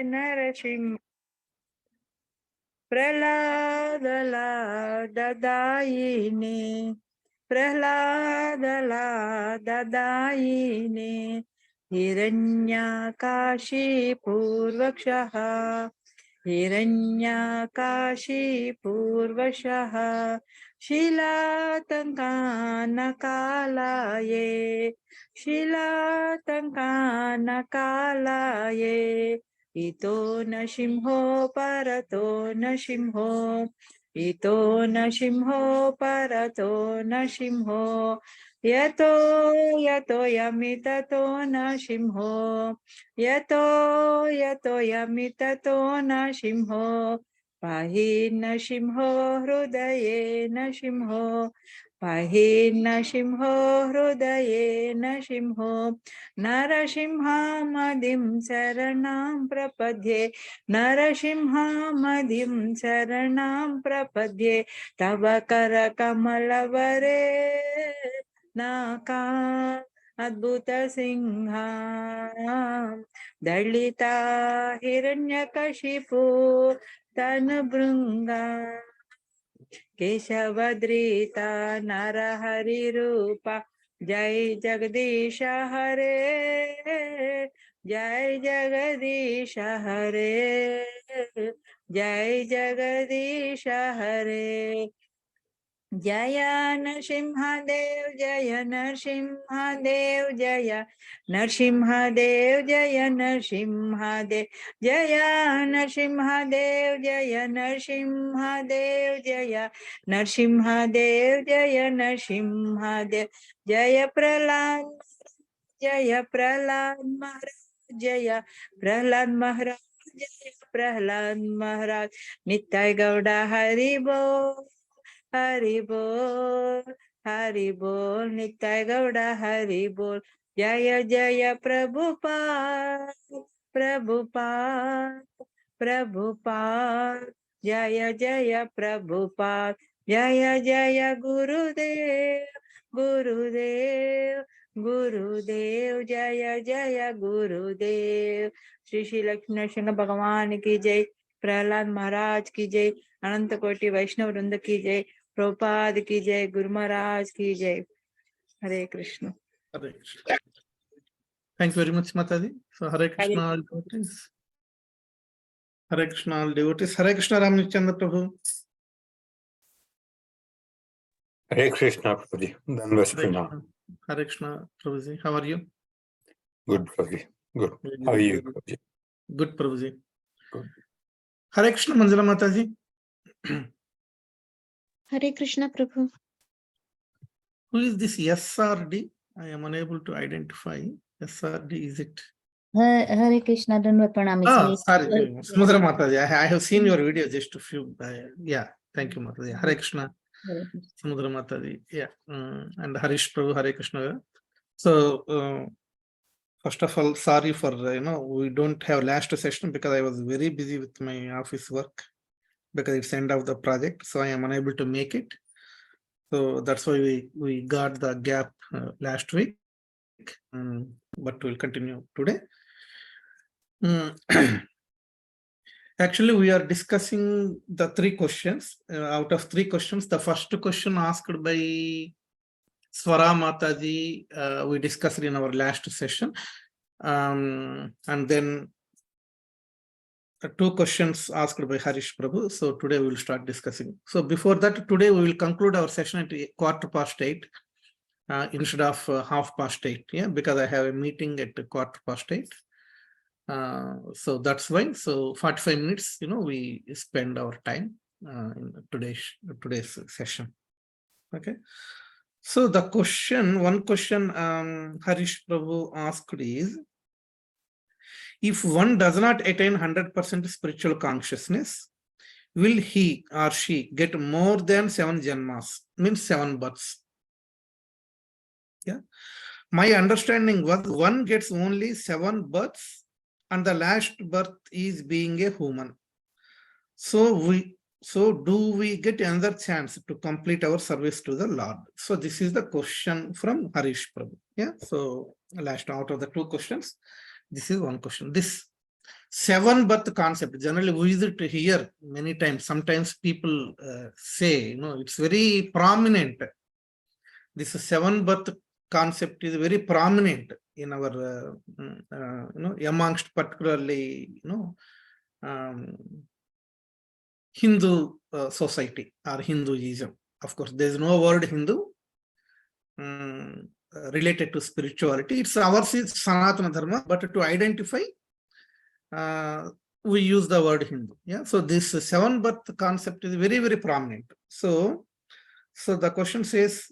Narasimha Prahlada Dadayini Prahlada Dadayini Hiranyakashi Purvakshaha Hiranyakashi Purvashaha Shilatankana Kalaye Shilatankana Kalaye Ito Nashimho Parato Nashimho Ito Nashimho Parato Nashimho Yato Yamitato Nashimho Yato Yamitato Nashimho Pahi Nashimho Hrudaye Nashimho Pahi Nashimho Hrudaye Nashimho Narasimha Madim Saranam Prapadye Narasimha-madim saranam prapadye Tavakara kamalavare Naka Adbhuta Singha Dalita Hiranyakashipu Tanubhrunga Keshavadrita Narahari Rupa Jai Jagadisha Hare Jai Jagadisha Hare Jai Jagadisha Hare Jaya Narsimhadev Jaya Narsimhadev Jaya Narsimhadev Jaya Narsimhadev Jaya Narsimhadev Jaya Narsimhadev Jaya Narsimhadev Jaya Narsimhadev Jaya Prahlad Maharaj Jaya Prahlad Maharaj Jaya Prahlad Maharaj Nitai Gauda Haribol Haribol, Haribol, Nitai Gauda Haribol, Jaya Jaya Prabhupada, Prabhupada, Prabhupada, Jaya Jaya Prabhupada, Jaya Jaya Gurudev, Gurudev, Gurudev, Jaya Jaya Gurudev, Shri Shri Lakshmi Nrsimha Bhagavan ki jai, Prahlad Maharaj ki jai, Ananta Koti Vaishnav Vrinda ki jai, Prabhupada ki jai, Guru Maharaj ki jai. Hare Krishna. Hare Krishna. Thank you very much, Mataji. So Hare Krishna all devotees. Hare Krishna all devotees. Hare Krishna Ramachandra Prabhu. Hare Krishna Prabhuji. Dandavat. Hare Krishna Prabhuji. How are you? Good Prabhuji. Good. How are you Prabhuji? Good Prabhuji. Good. Hare Krishna Manjula Mataji. Hare Krishna Prabhu. Who is this SRD? I am unable to identify. SRD, is it? Hare Krishna, Dandavat Pranam. Oh, sorry. Samudra Mataji. I have seen your video just a few. Yeah, thank you, Mataji. Hare Krishna. Samudra Mataji. Yeah. And Harish Prabhu, Hare Krishna. So, first of all, sorry for, we don't have last session because I was very busy with my office work because it's end of the project. So I am unable to make it. So that's why we got the gap last week. But we'll continue today. Actually, we are discussing the 3 questions. Out of 3 questions, the first question asked by Swara Mataji, we discussed in our last session. And then 2 questions asked by Harish Prabhu. So today we will start discussing. So before that, today we will conclude our session at 8:15 instead of 8:30. Yeah, because I have a meeting at 8:15. So that's why. So 45 minutes, we spend our time in today's session. Okay. So the one question Harish Prabhu asked is, if one does not attain 100% spiritual consciousness, will he or she get more than 7 janmas, means 7 births? Yeah. My understanding was one gets only 7 births and the last birth is being a human. So do we get another chance to complete our service to the Lord? So this is the question from Harish Prabhu. Yeah. So last out of the 2 questions, this is one question. seven birth concept. Generally, we use it here many times. Sometimes people say, it's very prominent. This seven birth concept is very prominent in our, amongst particularly, Hindu society or Hinduism. Of course, there is no word Hindu related to spirituality. It's ours is Sanatana Dharma, but to identify, we use the word Hindu. Yeah. So this seven birth concept is very, very prominent. So the question says,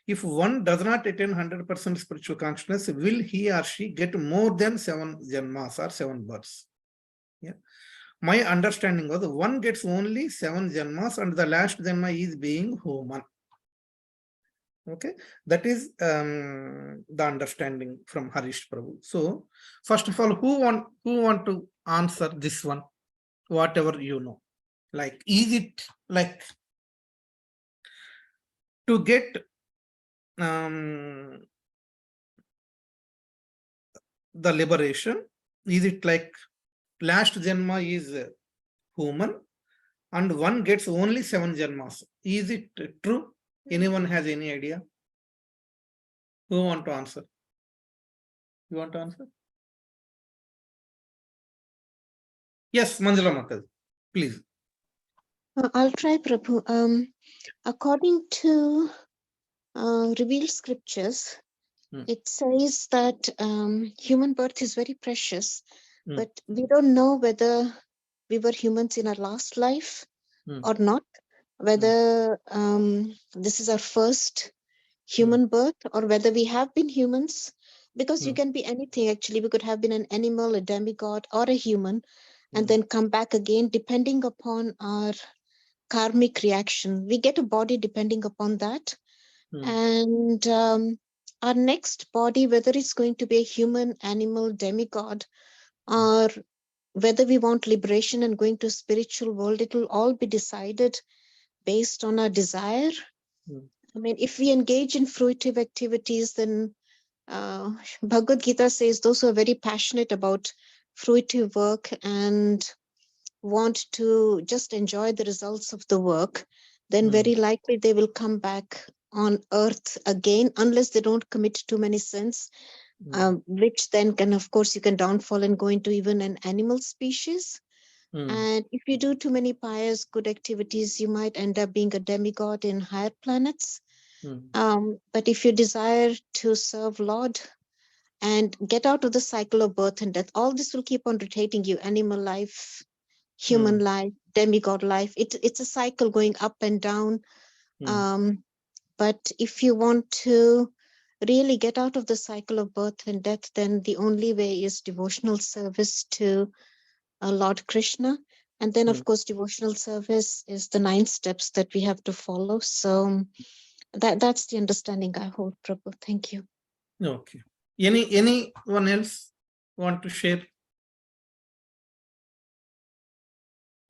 if one does not attain 100% spiritual consciousness, will he or she get more than 7 janmas or 7 births? Yeah. My understanding was one gets only 7 janmas and the last janma is being human. Okay, that is the understanding from Harish Prabhu. So, first of all, who want to answer this one? Whatever you know, like, is it like to get the liberation? Is it like last janma is human and one gets only 7 janmas? Is it true? Anyone has any idea? Who want to answer? You want to answer? Yes, Manjula Mataji, please. I'll try, Prabhu. According to revealed scriptures, it says that human birth is very precious, but we don't know whether we were humans in our last life or not, whether this is our first human birth or whether we have been humans, because you can be anything. Actually, we could have been an animal, a demigod, or a human, and then come back again depending upon our karmic reaction. We get a body depending upon that. And our next body, whether it's going to be a human, animal, demigod, or whether we want liberation and going to a spiritual world, it will all be decided based on our desire. I mean, if we engage in fruitive activities, then Bhagavad Gita says those who are very passionate about fruitive work and want to just enjoy the results of the work, then very likely they will come back on earth again, unless they don't commit too many sins, which then can, of course, you can downfall and go into even an animal species. And if you do too many pious good activities, you might end up being a demigod in higher planets. But if you desire to serve Lord and get out of the cycle of birth and death, all this will keep on rotating you: animal life, human life, demigod life. It's a cycle going up and down. But if you want to really get out of the cycle of birth and death, then the only way is devotional service to Lord Krishna. And then, of course, devotional service is the 9 steps that we have to follow. So that's the understanding I hold, Prabhu. Thank you. Okay. Anyone else want to share?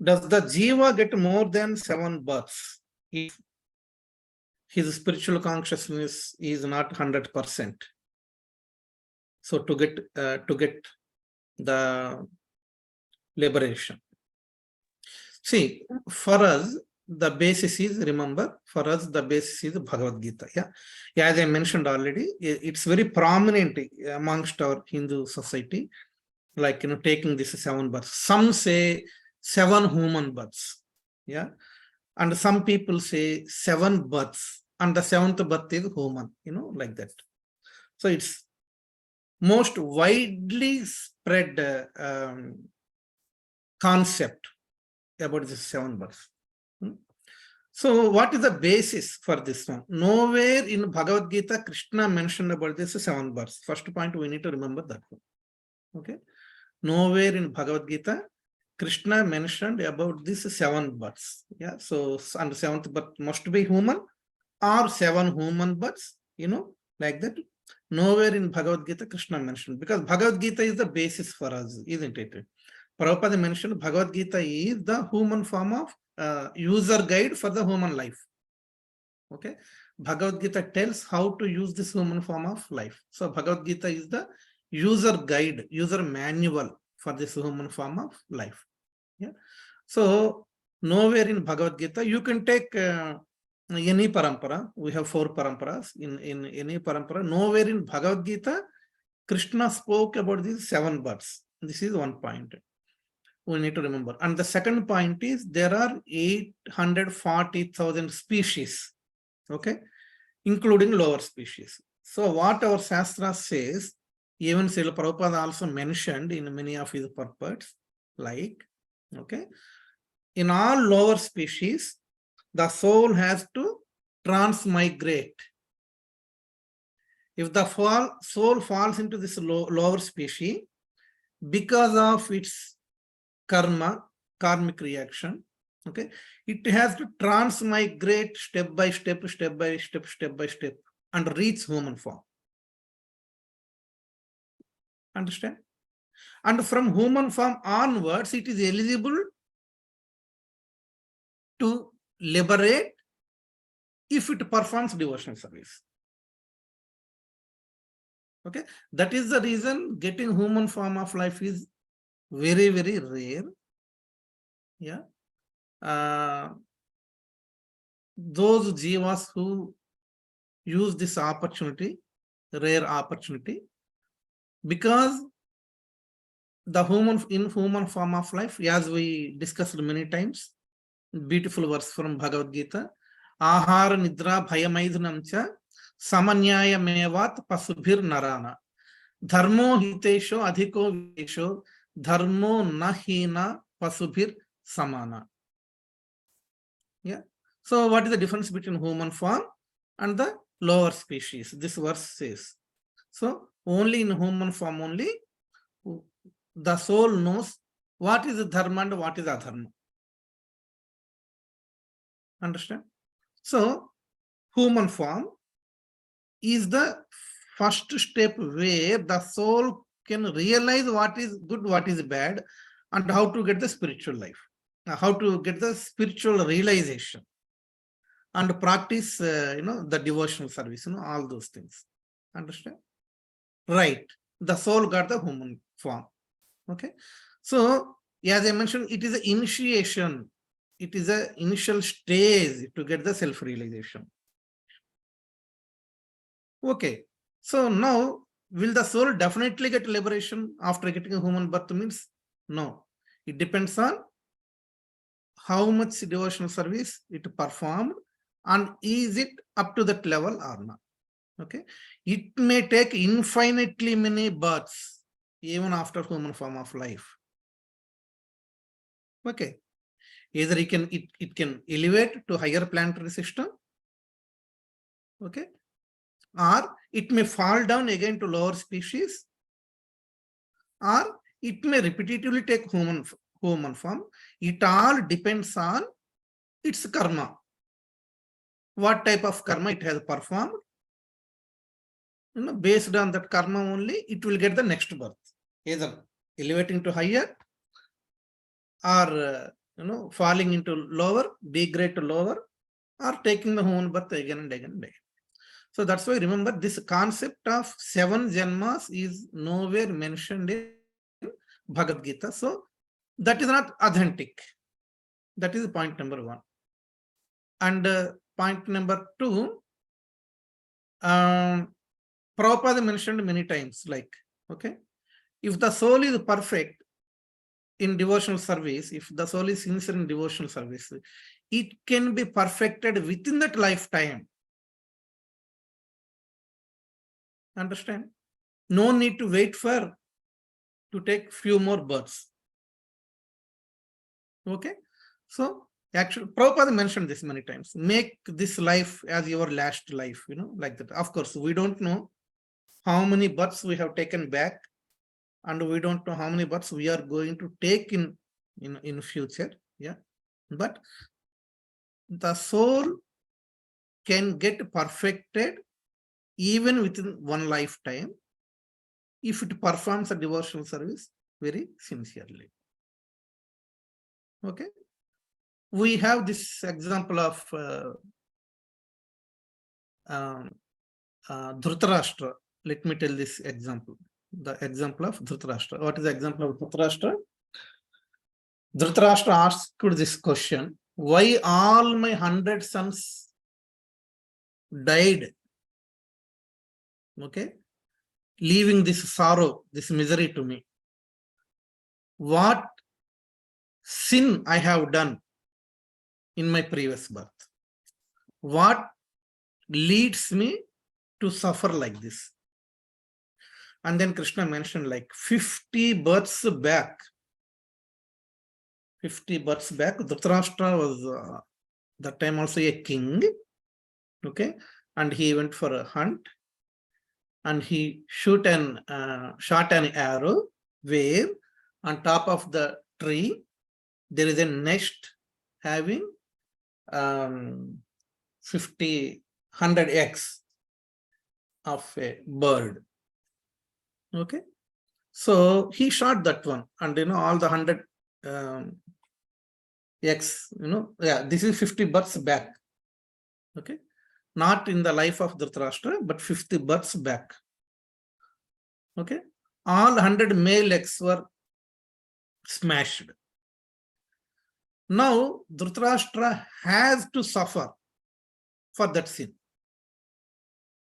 Does the Jiva get more than 7 births if his spiritual consciousness is not 100%? So to get the liberation. See, for us, the basis is, remember, for us, the basis is Bhagavad Gita. Yeah, as I mentioned already, it's very prominent amongst our Hindu society, like, taking this 7 births. Some say 7 human births. Yeah. And some people say 7 births, and the 7th birth is human, like that. So it's most widely spread concept about this 7 births. So what is the basis for this one? Nowhere in Bhagavad Gita Krishna mentioned about this 7 births. First point, we need to remember that one. Okay. Nowhere in Bhagavad Gita Krishna mentioned about this 7 births. Yeah. So, and 7th birth must be human or 7 human births, like that. Nowhere in Bhagavad Gita Krishna mentioned, because Bhagavad Gita is the basis for us, isn't it? Prabhupada mentioned Bhagavad Gita is the human form of user guide for the human life. Okay. Bhagavad Gita tells how to use this human form of life. So Bhagavad Gita is the user guide, user manual for this human form of life. Yeah. So nowhere in Bhagavad Gita you can take any parampara. We have 4 paramparas in any parampara. Nowhere in Bhagavad Gita Krishna spoke about these 7 birds. This is one point we need to remember. And the second point is there are 840,000 species, okay, including lower species. So what our Shastra says, even Srila Prabhupada also mentioned in many of his purports, like, okay, in all lower species, the soul has to transmigrate. If the soul falls into this lower species, because of its karmic reaction, okay, it has to transmigrate step by step, and reach human form. Understand? And from human form onwards, it is eligible to liberate if it performs devotional service. Okay, that is the reason getting human form of life is very, very rare. Yeah. Those jivas who use this opportunity, rare opportunity, because the human form of life, as we discussed many times, beautiful verse from Bhagavad Gita, ahara nidra bhayamaidhanamcha samanyaya mevat pasubhir narana dharmo hitesho adhiko vesho dharmo nahina pasubhir samana. Yeah. So what is the difference between human form and the lower species? This verse says. So only in human form only the soul knows what is dharma and what is adharma. Understand? So human form is the first step where the soul can realize what is good, what is bad, and how to get the spiritual life, how to get the spiritual realization, and practice, the devotional service, all those things. Understand? Right. The soul got the human form. Okay. So, as I mentioned, it is an initiation. It is an initial stage to get the self-realization. Okay. So now, will the soul definitely get liberation after getting a human birth? Means no. It depends on how much devotional service it performed and is it up to that level or not. Okay. It may take infinitely many births even after human form of life. Okay. Either it can elevate to higher planetary system. Okay. Or it may fall down again to lower species, or it may repetitively take human form. It all depends on its karma. What type of karma it has performed. Based on that karma only, it will get the next birth. Either elevating to higher, or falling into lower, degrade to lower, or taking the human birth again and again and again. So that's why remember this concept of 7 janmas is nowhere mentioned in Bhagavad Gita. So that is not authentic. That is point number 1. And point number 2, Prabhupada mentioned many times, like, okay, if the soul is perfect in devotional service, if the soul is sincere in devotional service, it can be perfected within that lifetime. Understand? No need to wait to take few more births. Okay. So actually, Prabhupada mentioned this many times. Make this life as your last life, like that. Of course, we don't know how many births we have taken back, and we don't know how many births we are going to take in future. Yeah. But the soul can get perfected even within one lifetime if it performs a devotional service very sincerely. Okay. We have this example of Dhritarashtra. Let me tell this example. the example of Dhritarashtra. What is the example of Dhritarashtra? Dhritarashtra asked this question: why all my 100 sons died? Okay, leaving this sorrow, this misery to me. What sin I have done in my previous birth? What leads me to suffer like this? And then Krishna mentioned like 50 births back. 50 births back, Dhritarashtra was that time also a king. Okay, and he went for a hunt, and he shot an arrow, where on top of the tree there is a nest having 100 eggs of a bird. Okay, so he shot that one, and all the 100 eggs, this is 50 births back. Okay, not in the life of Dhritarashtra, but 50 births back. Okay, all 100 male eggs were smashed. Now Dhritarashtra has to suffer for that sin.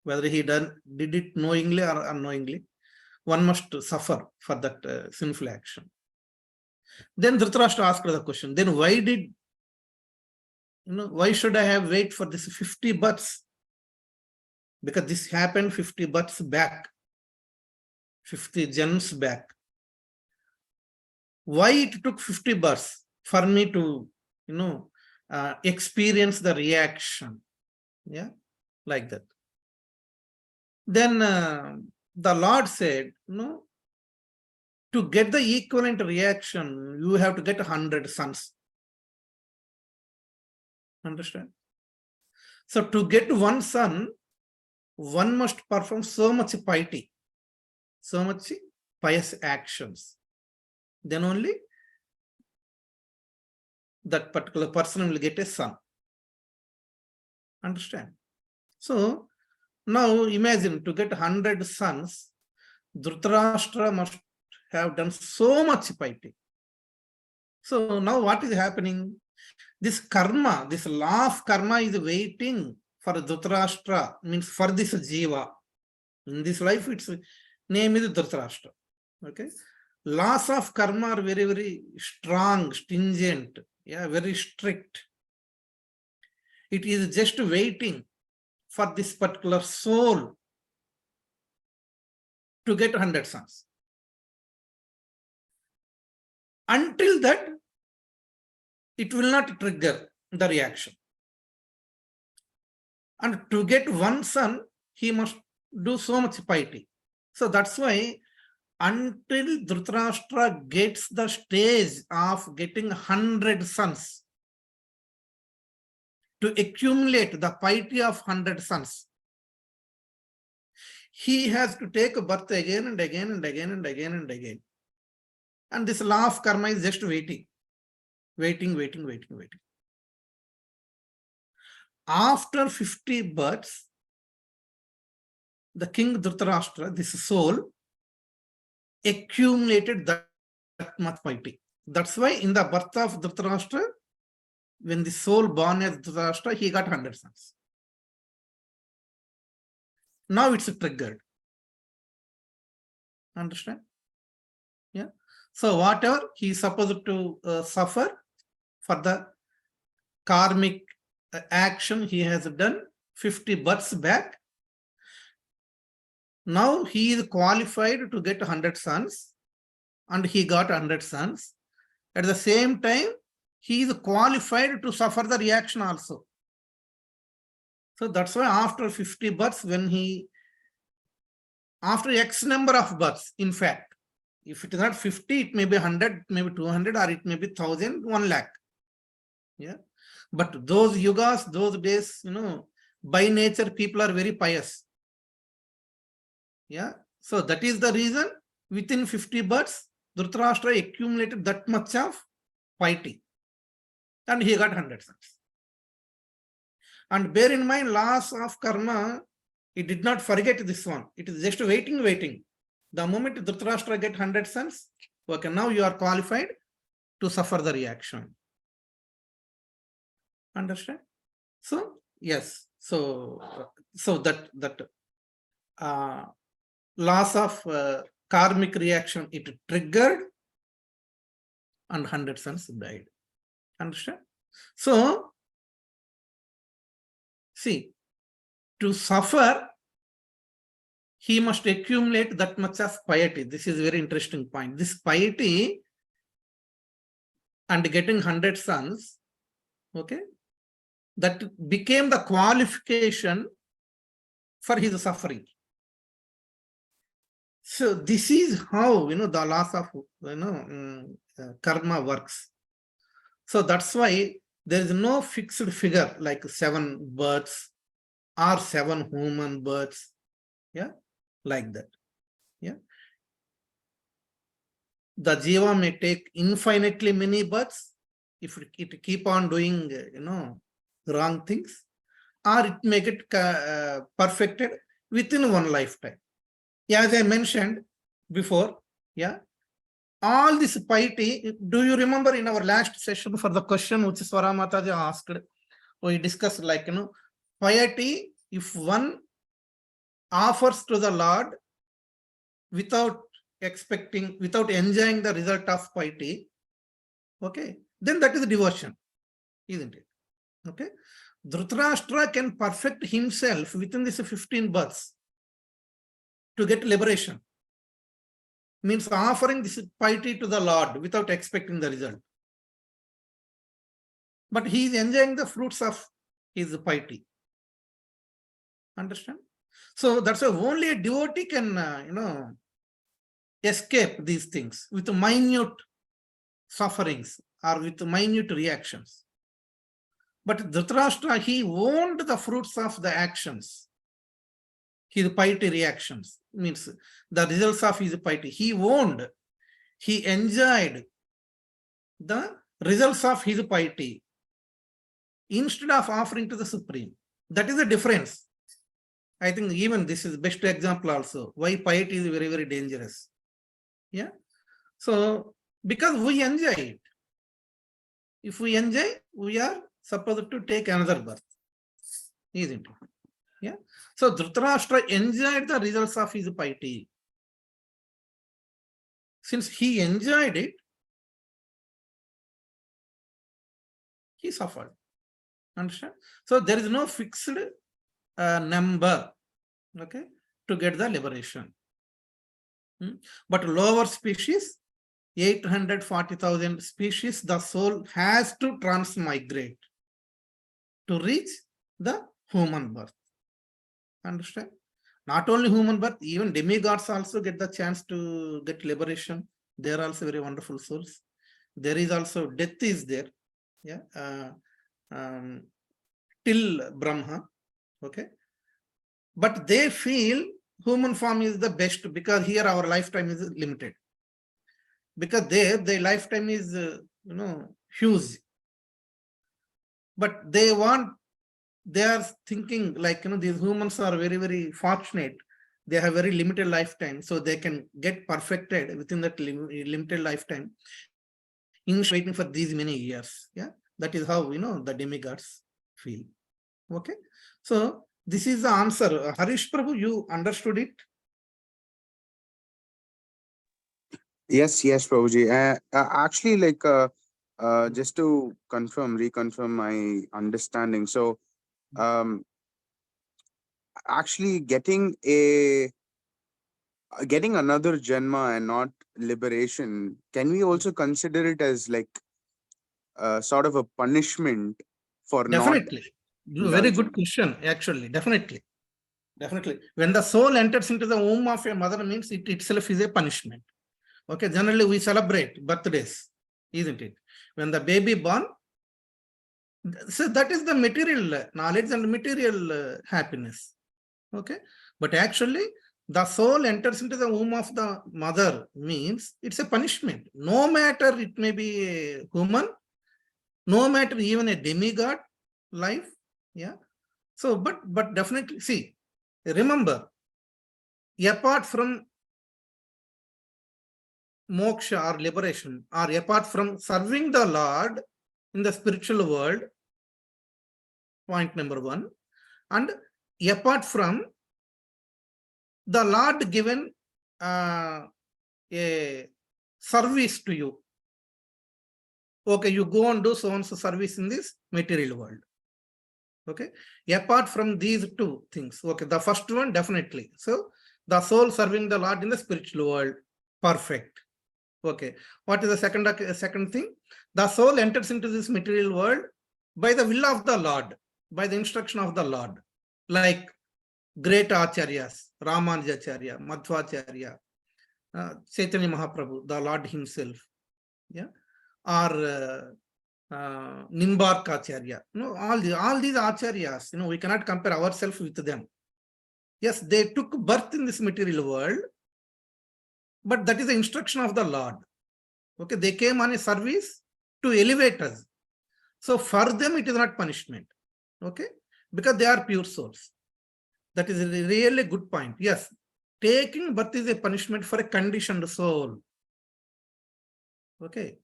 Whether he did it knowingly or unknowingly, one must suffer for that sinful action. Then Dhritarashtra asked the question, then why should I have wait for this 50 births? Because this happened 50 births back, 50 gens back. Why it took 50 births for me to, experience the reaction? Yeah, like that. Then the Lord said, to get the equivalent reaction, you have to get 100 sons. Understand? So to get one son, one must perform so much piety, so much pious actions. Then only that particular person will get a son. Understand? So now imagine, to get 100 sons, Dhritarashtra must have done so much piety. So now what is happening? This karma, this law of karma is waiting for Dhritarashtra, means for this jiva. In this life, its name is Dhritarashtra. Okay, laws of karma are very, very strong, stringent, very strict. It is just waiting for this particular soul to get 100 sons. Until that, it will not trigger the reaction. And to get one son, he must do so much piety. So that's why until Dhritarashtra gets the stage of getting 100 sons, to accumulate the piety of 100 sons, he has to take a birth again and again and again and again and again. And this law of karma is just waiting. After 50 births, the king Dhritarashtra, this soul, accumulated that much piety. That's why in the birth of Dhritarashtra, when the soul born as Dhritarashtra, he got 100 sons. Now it's triggered. Understand? Yeah. So whatever he is supposed to suffer for the karmic action he has done 50 births back, now he is qualified to get 100 sons, and he got 100 sons. At the same time, he is qualified to suffer the reaction also. So that's why after 50 births, after X number of births, in fact, if it is not 50, it may be 100, maybe 200, or it may be 1,000, 1 lakh. Yeah. But those yugas, those days, by nature, people are very pious. Yeah. So that is the reason within 50 births, Dhritarashtra accumulated that much of piety. And he got 100 sons. And bear in mind, laws of karma, he did not forget this one. It is just waiting. The moment Dhritarashtra get 100 sons, okay, now you are qualified to suffer the reaction. Understand? So yes, so that loss of karmic reaction, it triggered, and 100 sons died. Understand? So see, to suffer, he must accumulate that much of piety. This is a very interesting point. This piety and getting 100 sons, okay, that became the qualification for his suffering. So this is how, the loss of, karma works. So that's why there is no fixed figure like 7 births or 7 human births. Yeah, like that. Yeah. The jiva may take infinitely many births if it keep on doing, wrong things, or it may get perfected within one lifetime. Yeah, as I mentioned before, yeah, all this piety, do you remember in our last session for the question which Swara Mataji asked, we discussed like, piety, if one offers to the Lord without expecting, without enjoying the result of piety, okay, then that is devotion, isn't it? Okay. Dhritarashtra can perfect himself within this 15 births to get liberation. Means offering this piety to the Lord without expecting the result. But he is enjoying the fruits of his piety. Understand? So that's why only a devotee can, escape these things with minute sufferings or with minute reactions. But Dhritarashtra, he owned the fruits of the actions. His piety reactions, means the results of his piety. He owned, he enjoyed the results of his piety instead of offering to the Supreme. That is the difference. I think even this is best example also why piety is very, very dangerous. Yeah. So because we enjoy it. If we enjoy, we are supposed to take another birth. Isn't it? Yeah. So Dhritarashtra enjoyed the results of his piety. Since he enjoyed it, he suffered. Understand? So there is no fixed number, okay, to get the liberation. But lower species, 840,000 species, the soul has to transmigrate to reach the human birth. Understand? Not only human birth, even demigods also get the chance to get liberation. They are also very wonderful souls. There is also death is there. Yeah. Till Brahma. Okay. But they feel human form is the best because here our lifetime is limited. Because their lifetime is, huge. But they are thinking like, these humans are very, very fortunate. They have very limited lifetime, so they can get perfected within that limited lifetime instead of waiting for these many years. Yeah, that is how, the demigods feel. Okay, so this is the answer. Harish Prabhu, you understood it? Yes, Prabhuji. Actually, like, just to reconfirm my understanding. So, actually getting another janma and not liberation, can we also consider it as like sort of a punishment for Definitely. Very good question, actually. Definitely. When the soul enters into the womb of a mother, means it itself is a punishment. Okay, generally we celebrate birthdays, isn't it? When the baby born, so that is the material knowledge and material happiness. Okay, but actually the soul enters into the womb of the mother means it's a punishment. No matter it may be a human, no matter even a demigod life. Yeah. So, but definitely, see, remember, apart from moksha or liberation are apart from serving the Lord in the spiritual world, point number one, and apart from the Lord given a service to you. Okay, you go and do so and so service in this material world. Okay, apart from these two things, okay, the first one definitely. So the soul serving the Lord in the spiritual world, perfect. Okay, what is the second thing? The soul enters into this material world by the will of the Lord, by the instruction of the Lord, like great acharyas, Ramanujacharya, Madhvacharya, Chaitanya Mahaprabhu, the Lord himself, yeah, or Nimbarkacharya. All these acharyas, we cannot compare ourselves with them. Yes, they took birth in this material world, but that is the instruction of the Lord. Okay, they came on a service to elevate us. So for them, it is not punishment. Okay, because they are pure souls. That is a really good point. Yes, taking birth is a punishment for a conditioned soul. Okay,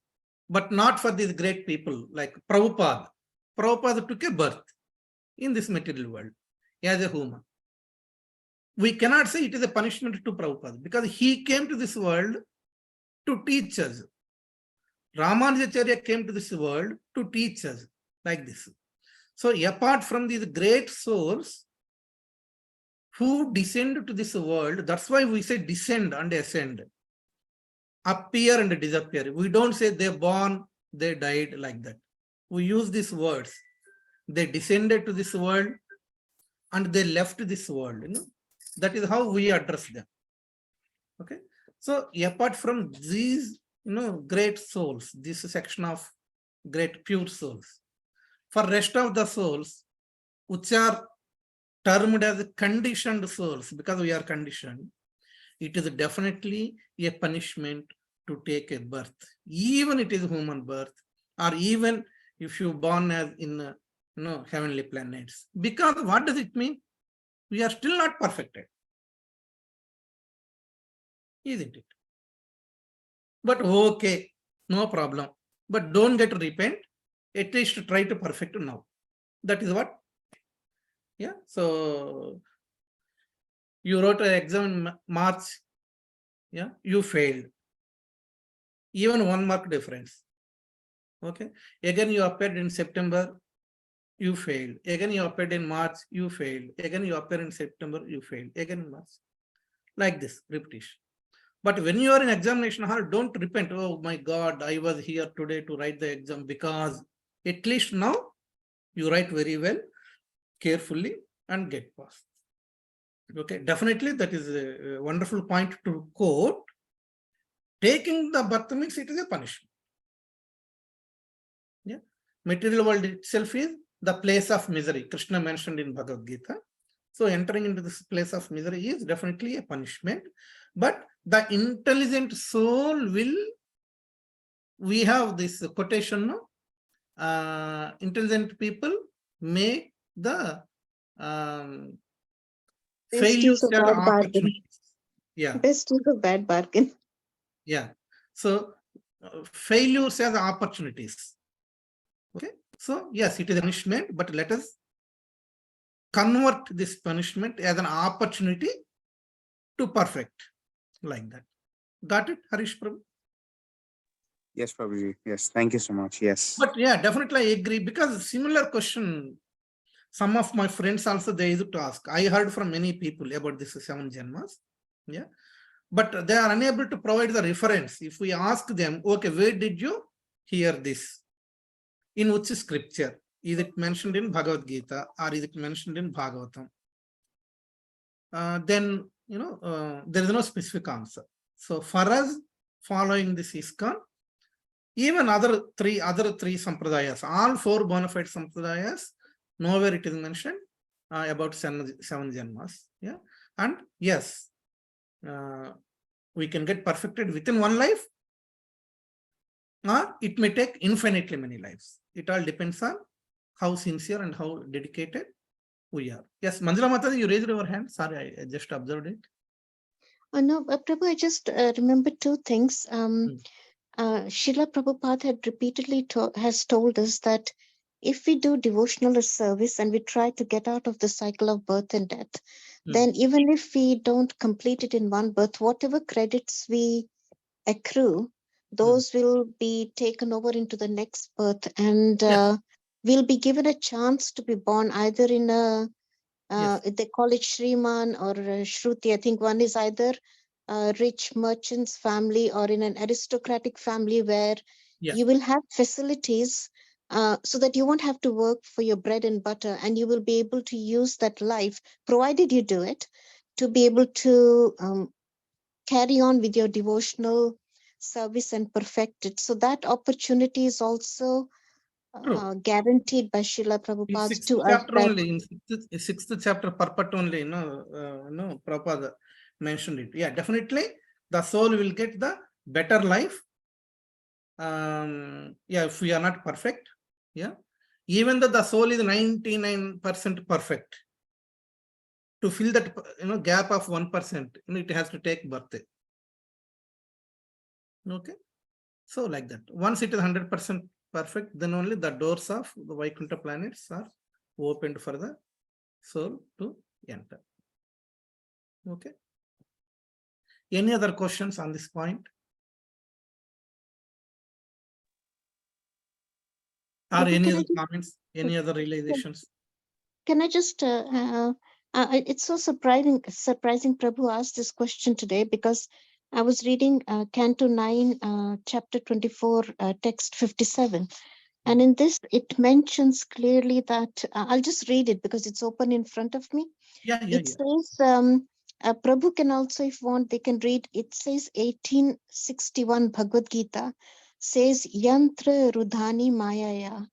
but not for these great people like Prabhupada. Prabhupada took a birth in this material world as a human. We cannot say it is a punishment to Prabhupada because he came to this world to teach us. Ramanujacharya came to this world to teach us like this. So apart from these great souls who descend to this world, that's why we say descend and ascend, appear and disappear. We don't say they born, they died like that. We use these words. They descended to this world and they left this world. That is how we address them. Okay. So apart from these, great souls, this section of great pure souls, for rest of the souls, which are termed as conditioned souls, because we are conditioned, it is definitely a punishment to take a birth, even it is human birth, or even if you born as in heavenly planets. Because what does it mean? We are still not perfected, isn't it? But okay, no problem. But don't get to repent. At least try to perfect now. That is what. Yeah. So you wrote an exam in March. Yeah. You failed. Even 1 mark difference. Okay. Again, you appeared in September. You failed. Again, you appeared in March. You failed. Again, you appeared in September. You failed. Again in March. Like this repetition. But when you are in examination hall, don't repent. Oh my God, I was here today to write the exam, because at least now you write very well, carefully, and get passed. Okay, definitely that is a wonderful point to quote. Taking the birth means it is a punishment. Yeah, material world itself is the place of misery. Krishna mentioned in Bhagavad Gita. So entering into this place of misery is definitely a punishment. But the intelligent soul will, we have this quotation, no? Intelligent people make the failures as opportunities. Yeah. Best is a bad bargain. Yeah. So failures as opportunities. Okay. So yes, it is a punishment, but let us convert this punishment as an opportunity to perfect, like that. Got it, Harish Prabhu? Yes, Prabhuji. Yes, thank you so much. Yes. But yeah, definitely I agree, because similar question, some of my friends also, they used to ask. I heard from many people about this 7 janmas. Yeah. But they are unable to provide the reference. If we ask them, okay, where did you hear this? In which scripture? Is it mentioned in Bhagavad Gita or is it mentioned in Bhagavatam? Then, there is no specific answer. So for us, following this ISKCON, even other three sampradayas, all 4 bona fide sampradayas, nowhere it is mentioned about 7 janmas. Yeah. And yes, we can get perfected within 1 life, or it may take infinitely many lives. It all depends on how sincere and how dedicated we are. Yes, Manjula Mataji, you raised your hand. Sorry, I just observed it. No, Prabhu, I just remember two things. Srila Prabhupada had repeatedly has told us that if we do devotional service and we try to get out of the cycle of birth and death, then even if we don't complete it in one birth, whatever credits we accrue, those will be taken over into the next birth, and Yes. we'll be given a chance to be born either in a Yes. they call it Shriman or Shruti. I think one is either a rich merchant's family or in an aristocratic family where Yeah. you will have facilities so that you won't have to work for your bread and butter, and you will be able to use that life, provided you do it, to be able to carry on with your devotional service and perfect it. So that opportunity is also True. guaranteed by Srila In Prabhupada sixth to us chapter that only, in sixth chapter, purport only, Prabhupada mentioned it. Yeah, definitely the soul will get the better life. Yeah, if we are not perfect, yeah, even though the soul is 99% perfect, to fill that gap of 1%, it has to take birth. Okay, so like that. Once it is 100% perfect, then only the doors of the Vaikuntha planets are opened for the soul to enter. Okay. Any other questions on this point? Or Prabhu, any can I other just comments? Any other realizations? Can I just? It's so surprising. Prabhu asked this question today because I was reading Canto 9, Chapter 24, Text 57, and in this it mentions clearly that I'll just read it because it's open in front of me. Yeah. It says, Prabhu can also, if want, they can read. It says 1861 Bhagavad Gita says Yantra Rudhani Mayaya.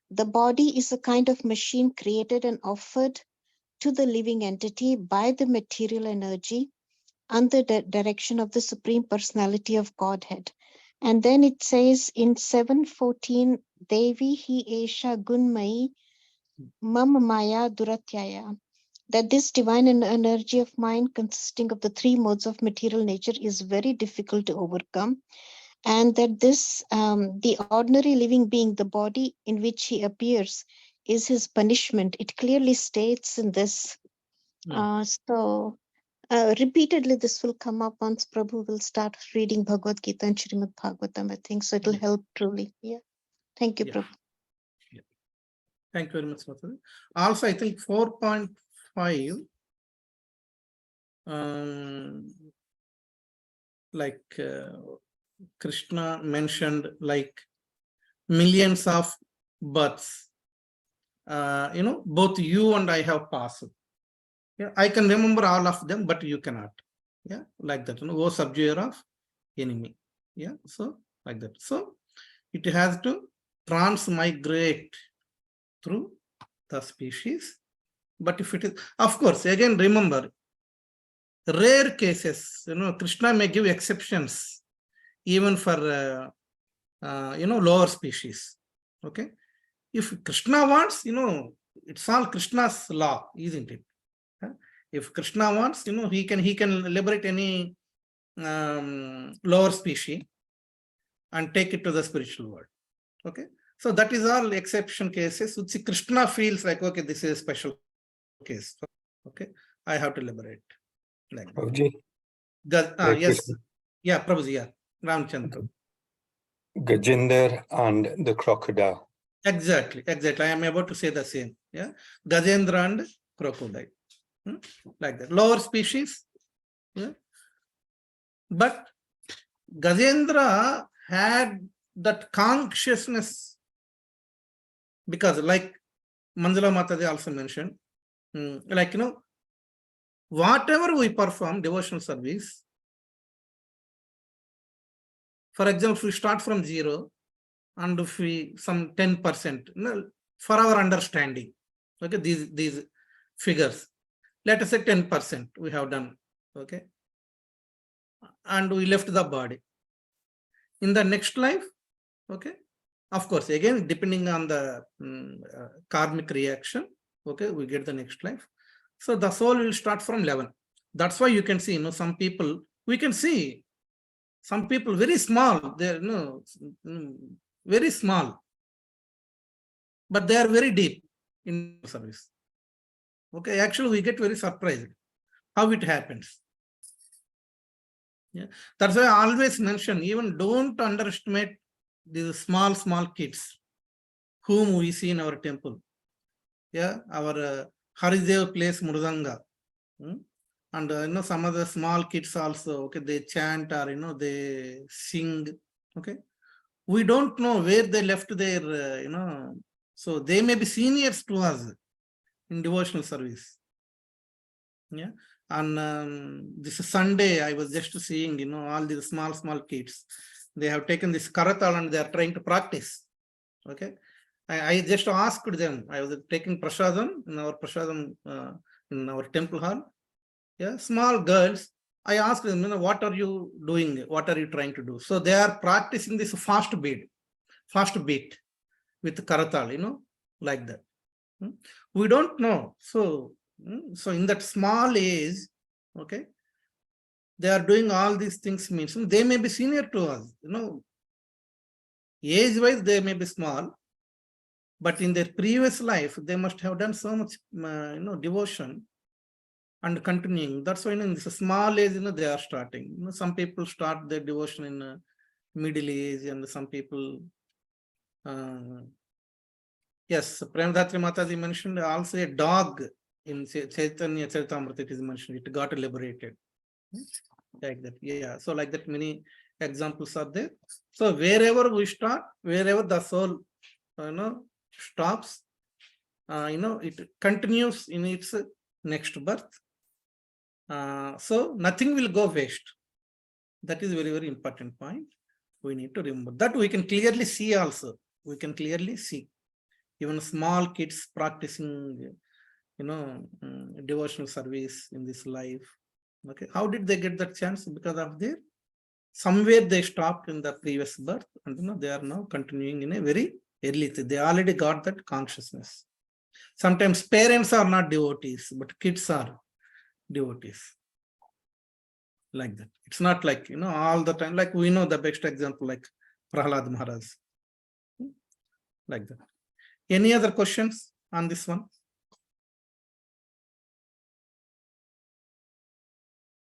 The body is a kind of machine created and offered to the living entity by the material energy under the direction of the Supreme Personality of Godhead. And then it says in 7:14, Devi hi esha gunmai mam maya duratyaya, that this divine energy of mind consisting of the three modes of material nature is very difficult to overcome, and that this the ordinary living being, the body in which he appears, is his punishment. It clearly states in this. So repeatedly this will come up once Prabhu will start reading Bhagavad Gita and Srimad Bhagavatam, I think. So it will help truly. Yeah. Thank you, Yeah. Prabhu. Yeah. Thank you very much, Swati. Also, I think 4.5, like Krishna mentioned, like millions of births. Both you and I have passed. Yeah, I can remember all of them, but you cannot. Yeah, like that. Oh, subduer of enemy. Yeah, so like that. So it has to transmigrate through the species. But if it is, of course, again, remember, rare cases, Krishna may give exceptions even for, lower species. Okay. If Krishna wants, it's all Krishna's law, isn't it? If Krishna wants, he can liberate any lower species and take it to the spiritual world. Okay. So that is all exception cases which Krishna feels like, okay, this is a special case. Okay. I have to liberate. Like Prabhuji, yes. Krishna. Yeah, Prabhuji, yeah. Ramchandra. Gajendra and the crocodile. Exactly. I am about to say the same. Yeah. Gajendra and crocodile. Like that. Lower species. Yeah. But Gajendra had that consciousness because, like Manjula Mataji also mentioned, like, whatever we perform devotional service, for example, if we start from 0 and if we some 10%, for our understanding, okay, these figures, let us say 10% we have done, okay, and we left the body. In the next life, okay, of course, again, depending on the karmic reaction, okay, we get the next life. So the soul will start from 11. That's why you can see, some people we can see some people very small, they're very small, but they are very deep in service. Okay, actually we get very surprised how it happens. Yeah, that's why I always mention, even don't underestimate these small kids whom we see in our temple. Yeah, our Haridev plays Mridanga. And some of the small kids also, okay, they chant or they sing. Okay, we don't know where they left their so they may be seniors to us in devotional service. Yeah, and this Sunday I was just seeing all these small kids, they have taken this karatal and they are trying to practice. Okay, I just asked them, I was taking prasadam in our prasadam in our temple hall. Yeah, small girls, I asked them, what are you doing? What are you trying to do? So they are practicing this fast beat with karatal, like that. We don't know. So in that small age, okay, they are doing all these things, means they may be senior to us, age wise they may be small, but in their previous life they must have done so much devotion and continuing. That's why in this small age they are starting. Some people start their devotion in middle age, and some people yes, Premdatri Mataji mentioned also a dog in Chaitanya Charitamrita, it is mentioned, it got liberated. Like that, yeah. So like that, many examples are there. So wherever we start, wherever the soul, stops, it continues in its next birth. So nothing will go waste. That is very important point. We need to remember that. We can clearly see also. We can clearly see even small kids practicing, devotional service in this life. Okay, how did they get that chance? Because of their somewhere they stopped in the previous birth, and they are now continuing in a very early. They already got that consciousness. Sometimes parents are not devotees, but kids are devotees. Like that. It's not like all the time. Like we know the best example, like Prahlad Maharaj. Like that. Any other questions on this one?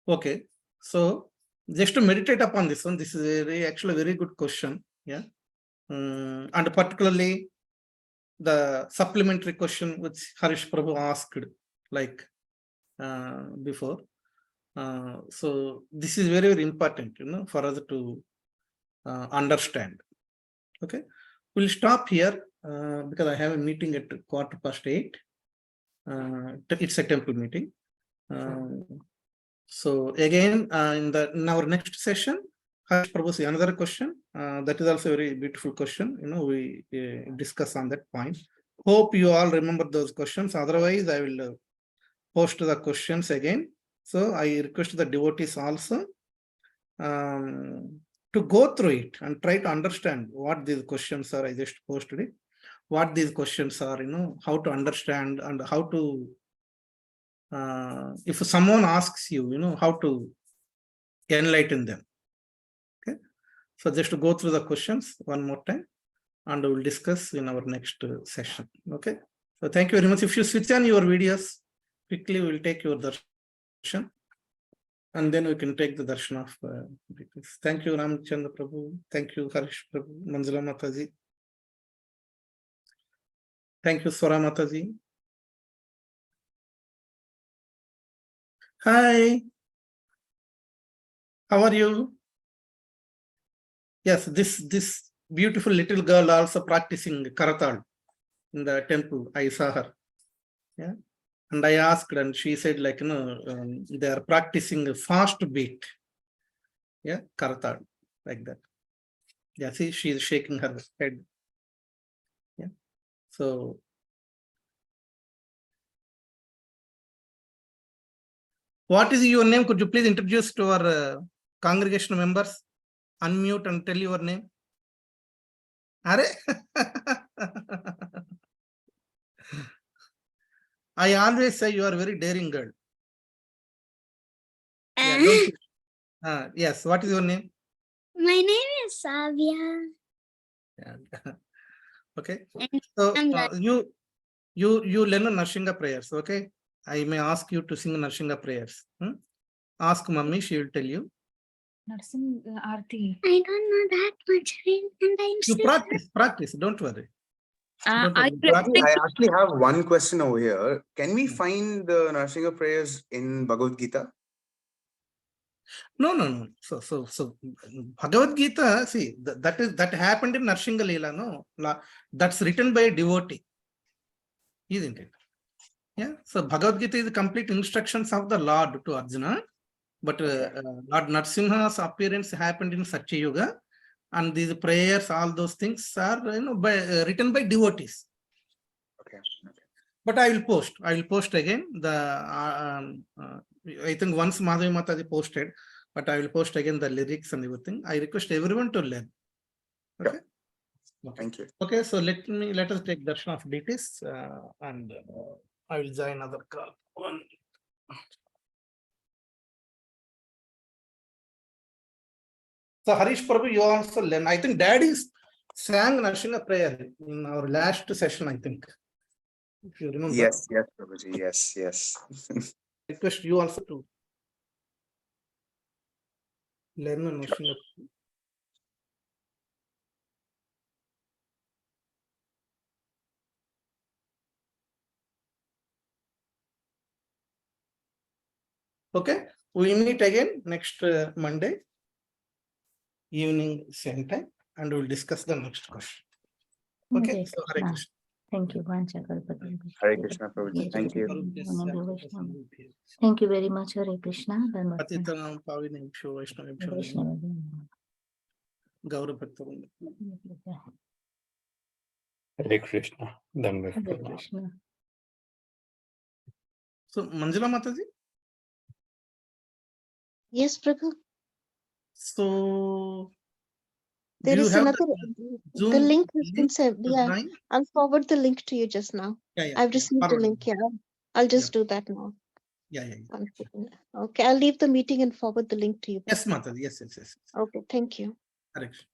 Okay, so just to meditate upon this one, this is actually a very good question. Yeah, and particularly the supplementary question which Harish Prabhu asked, like before. So this is very important, for us to understand. Okay, we'll stop here because I have a meeting at 8:15. It's a temple meeting. So again, in our next session, Harish Prabhu, another question. That is also a very beautiful question. We discuss on that point. Hope you all remember those questions. Otherwise, I will post the questions again. So I request the devotees also to go through it and try to understand what these questions are. I just posted it. What these questions are, how to understand and how to. If someone asks you, how to enlighten them. Okay, so just to go through the questions one more time, and we'll discuss in our next session. Okay, so thank you very much. If you switch on your videos quickly, we'll take your darshan, and then we can take the darshan of thank you, Ramchandra Prabhu. Thank you, Harish Prabhu, Manjula Mataji. Thank you, Swara Mataji. Hi, how are you? Yes, this beautiful little girl also practicing karatal in the temple. I saw her. Yeah, and I asked, and she said, like, they are practicing a fast beat. Yeah, karatal, like that. Yeah, see, she is shaking her head. Yeah, so what is your name? Could you please introduce to our congregation members? Unmute and tell your name. Are I always say you are very daring girl. Yeah, Yes, what is your name? My name is Savia. Yeah. Okay. And So I'm you learn Narshinga prayers. Okay. I may ask you to sing Narshinga prayers. Ask mummy, she will tell you. Nursing Aarti. I don't know that much, and I'm You still. practice. Don't worry. Don't I worry. practice. I actually have one question over here. Can we find the Narsingha prayers in Bhagavad Gita? No. So Bhagavad Gita, see, that happened in Narshinga Leela, no? That's written by a devotee, isn't it? Yeah. So Bhagavad Gita is the complete instructions of the Lord to Arjuna, but Lord Narsimha's appearance happened in Satya Yuga, and these prayers, all those things are written by devotees. Okay. But I will post again the I think once Madhavi Mataji posted, but I will post again the lyrics and everything. I request everyone to learn. Okay. Yeah. Thank you. Okay, so let us take darshan of deities and I will join another call. So Harish Prabhu, you also learn. I think Daddy sang Narshinga prayer in our last session, I think. If you remember. Yes, Prabhuji. Yes. I request you also to learn Narshinga. Okay, we meet again next Monday evening, same time, and we'll discuss the next question. Okay, Hare so Hare Krishna. Krishna. Thank you, Vancha Kalpataru. Hare Krishna, Prabhuji. Thank you. Thank you very much, Hare Krishna. Patitanam Pavinebhyo Vaishnavebhyo Gaura Bhaktavinda. Hare Krishna. Hare Krishna. So Manjula Mataji. Yes, Prabhu. So There do you is have another. the The Zoom link has been link sent. to Yeah, join? I'll forward the link to you just now. I've received the Forward. link. Yeah, I'll just do that now. Yeah. Okay, I'll leave the meeting and forward the link to you. Yes, Mataji. Yes. Okay, thank you. Hare Krishna.